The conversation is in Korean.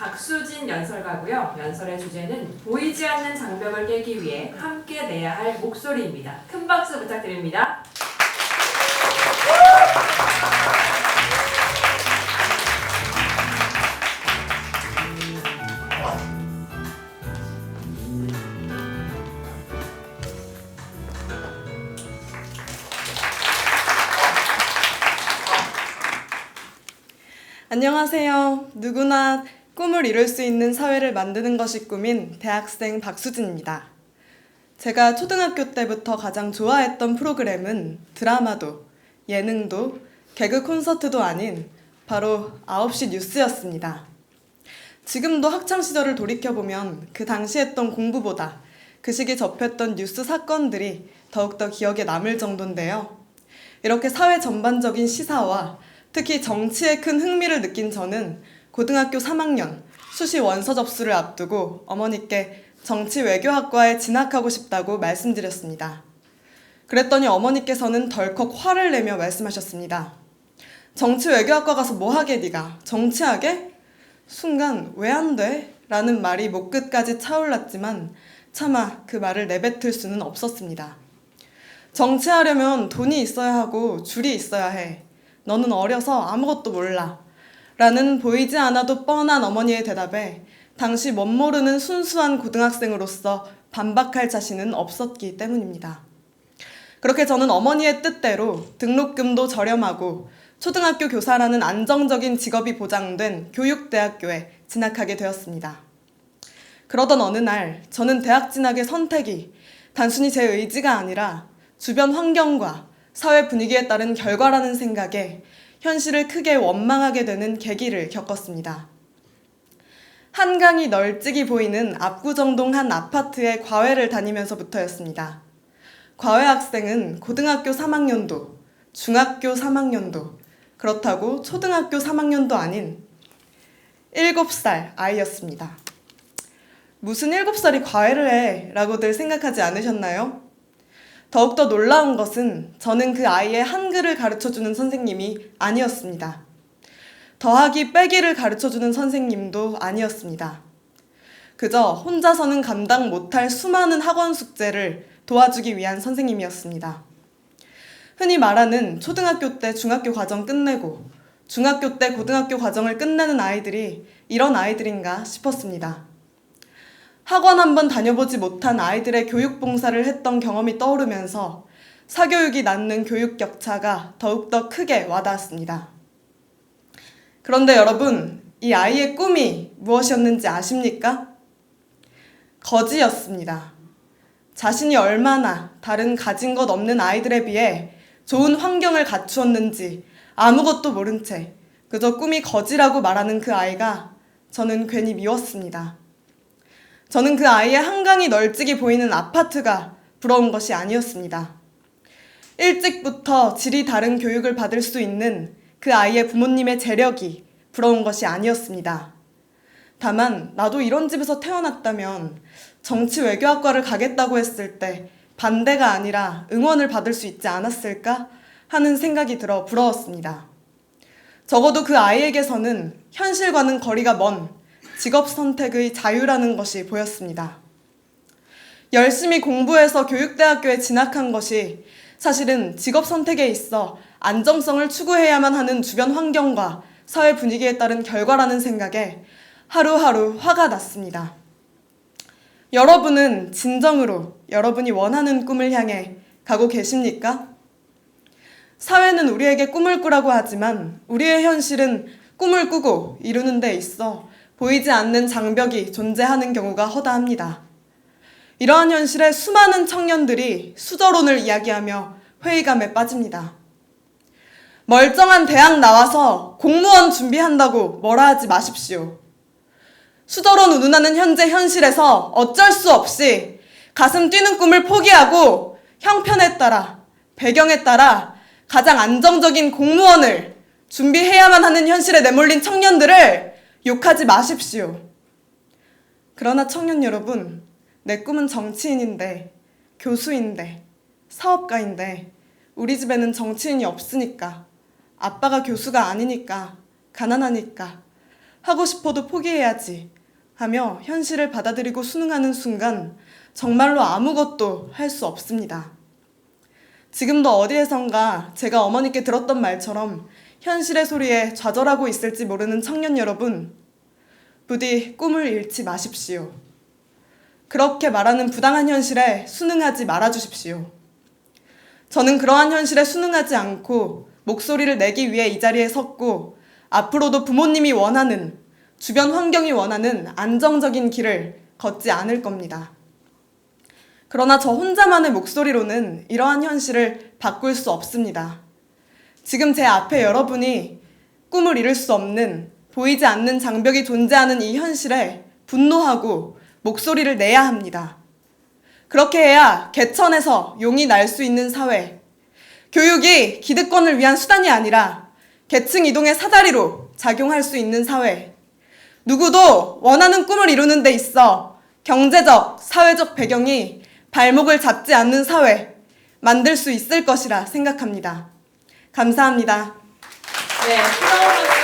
박수진 연설가고요. 연설의 주제는 보이지 않는 장벽을 깨기 위해 함께 내야 할 목소리입니다. 큰 박수 부탁드립니다. 안녕하세요. 누구나 꿈을 이룰 수 있는 사회를 만드는 것이 꿈인 대학생 박수진입니다. 제가 초등학교 때부터 가장 좋아했던 프로그램은 드라마도, 예능도, 개그 콘서트도 아닌 바로 9시 뉴스였습니다. 지금도 학창시절을 돌이켜보면 그 당시 했던 공부보다 그 시기 접했던 뉴스 사건들이 더욱더 기억에 남을 정도인데요. 이렇게 사회 전반적인 시사와 특히 정치에 큰 흥미를 느낀 저는 고등학교 3학년 수시 원서 접수를 앞두고 어머니께 정치외교학과에 진학하고 싶다고 말씀드렸습니다. 그랬더니 어머니께서는 덜컥 화를 내며 말씀하셨습니다. 정치외교학과 가서 뭐 하게 네가? 정치하게? 순간 왜 안 돼? 라는 말이 목끝까지 차올랐지만 차마 그 말을 내뱉을 수는 없었습니다. 정치하려면 돈이 있어야 하고 줄이 있어야 해. 너는 어려서 아무것도 몰라. 라는 보이지 않아도 뻔한 어머니의 대답에 당시 멋모르는 순수한 고등학생으로서 반박할 자신은 없었기 때문입니다. 그렇게 저는 어머니의 뜻대로 등록금도 저렴하고 초등학교 교사라는 안정적인 직업이 보장된 교육대학교에 진학하게 되었습니다. 그러던 어느 날 저는 대학 진학의 선택이 단순히 제 의지가 아니라 주변 환경과 사회 분위기에 따른 결과라는 생각에 현실을 크게 원망하게 되는 계기를 겪었습니다. 한강이 널찍이 보이는 압구정동 한 아파트에 과외를 다니면서부터였습니다. 과외 학생은 고등학교 3학년도, 중학교 3학년도, 그렇다고 초등학교 3학년도 아닌 7살 아이였습니다. 무슨 7살이 과외를 해? 라고들 생각하지 않으셨나요? 더욱더 놀라운 것은 저는 그 아이의 한글을 가르쳐주는 선생님이 아니었습니다. 더하기 빼기를 가르쳐주는 선생님도 아니었습니다. 그저 혼자서는 감당 못할 수많은 학원 숙제를 도와주기 위한 선생님이었습니다. 흔히 말하는 초등학교 때 중학교 과정 끝내고 중학교 때 고등학교 과정을 끝내는 아이들이 이런 아이들인가 싶었습니다. 학원 한번 다녀보지 못한 아이들의 교육 봉사를 했던 경험이 떠오르면서 사교육이 낳는 교육 격차가 더욱더 크게 와닿았습니다. 그런데 여러분, 이 아이의 꿈이 무엇이었는지 아십니까? 거지였습니다. 자신이 얼마나 다른 가진 것 없는 아이들에 비해 좋은 환경을 갖추었는지 아무것도 모른 채 그저 꿈이 거지라고 말하는 그 아이가 저는 괜히 미웠습니다. 저는 그 아이의 한강이 널찍이 보이는 아파트가 부러운 것이 아니었습니다. 일찍부터 질이 다른 교육을 받을 수 있는 그 아이의 부모님의 재력이 부러운 것이 아니었습니다. 다만 나도 이런 집에서 태어났다면 정치외교학과를 가겠다고 했을 때 반대가 아니라 응원을 받을 수 있지 않았을까 하는 생각이 들어 부러웠습니다. 적어도 그 아이에게서는 현실과는 거리가 먼 직업 선택의 자유라는 것이 보였습니다. 열심히 공부해서 교육대학교에 진학한 것이 사실은 직업 선택에 있어 안정성을 추구해야만 하는 주변 환경과 사회 분위기에 따른 결과라는 생각에 하루하루 화가 났습니다. 여러분은 진정으로 여러분이 원하는 꿈을 향해 가고 계십니까? 사회는 우리에게 꿈을 꾸라고 하지만 우리의 현실은 꿈을 꾸고 이루는 데 있어 보이지 않는 장벽이 존재하는 경우가 허다합니다. 이러한 현실에 수많은 청년들이 수저론을 이야기하며 회의감에 빠집니다. 멀쩡한 대학 나와서 공무원 준비한다고 뭐라 하지 마십시오. 수저론 운운하는 현재 현실에서 어쩔 수 없이 가슴 뛰는 꿈을 포기하고 형편에 따라, 배경에 따라 가장 안정적인 공무원을 준비해야만 하는 현실에 내몰린 청년들을 욕하지 마십시오. 그러나 청년 여러분, 내 꿈은 정치인인데, 교수인데, 사업가인데 우리 집에는 정치인이 없으니까, 아빠가 교수가 아니니까, 가난하니까 하고 싶어도 포기해야지 하며 현실을 받아들이고 수능하는 순간 정말로 아무것도 할 수 없습니다. 지금도 어디에선가 제가 어머니께 들었던 말처럼 현실의 소리에 좌절하고 있을지 모르는 청년 여러분, 부디 꿈을 잃지 마십시오. 그렇게 말하는 부당한 현실에 순응하지 말아주십시오. 저는 그러한 현실에 순응하지 않고 목소리를 내기 위해 이 자리에 섰고 앞으로도 부모님이 원하는, 주변 환경이 원하는 안정적인 길을 걷지 않을 겁니다. 그러나 저 혼자만의 목소리로는 이러한 현실을 바꿀 수 없습니다. 지금 제 앞에 여러분이 꿈을 이룰 수 없는, 보이지 않는 장벽이 존재하는 이 현실에 분노하고 목소리를 내야 합니다. 그렇게 해야 개천에서 용이 날 수 있는 사회, 교육이 기득권을 위한 수단이 아니라 계층 이동의 사다리로 작용할 수 있는 사회, 누구도 원하는 꿈을 이루는 데 있어 경제적, 사회적 배경이 발목을 잡지 않는 사회 만들 수 있을 것이라 생각합니다. 감사합니다. 네, 수고하셨습니다.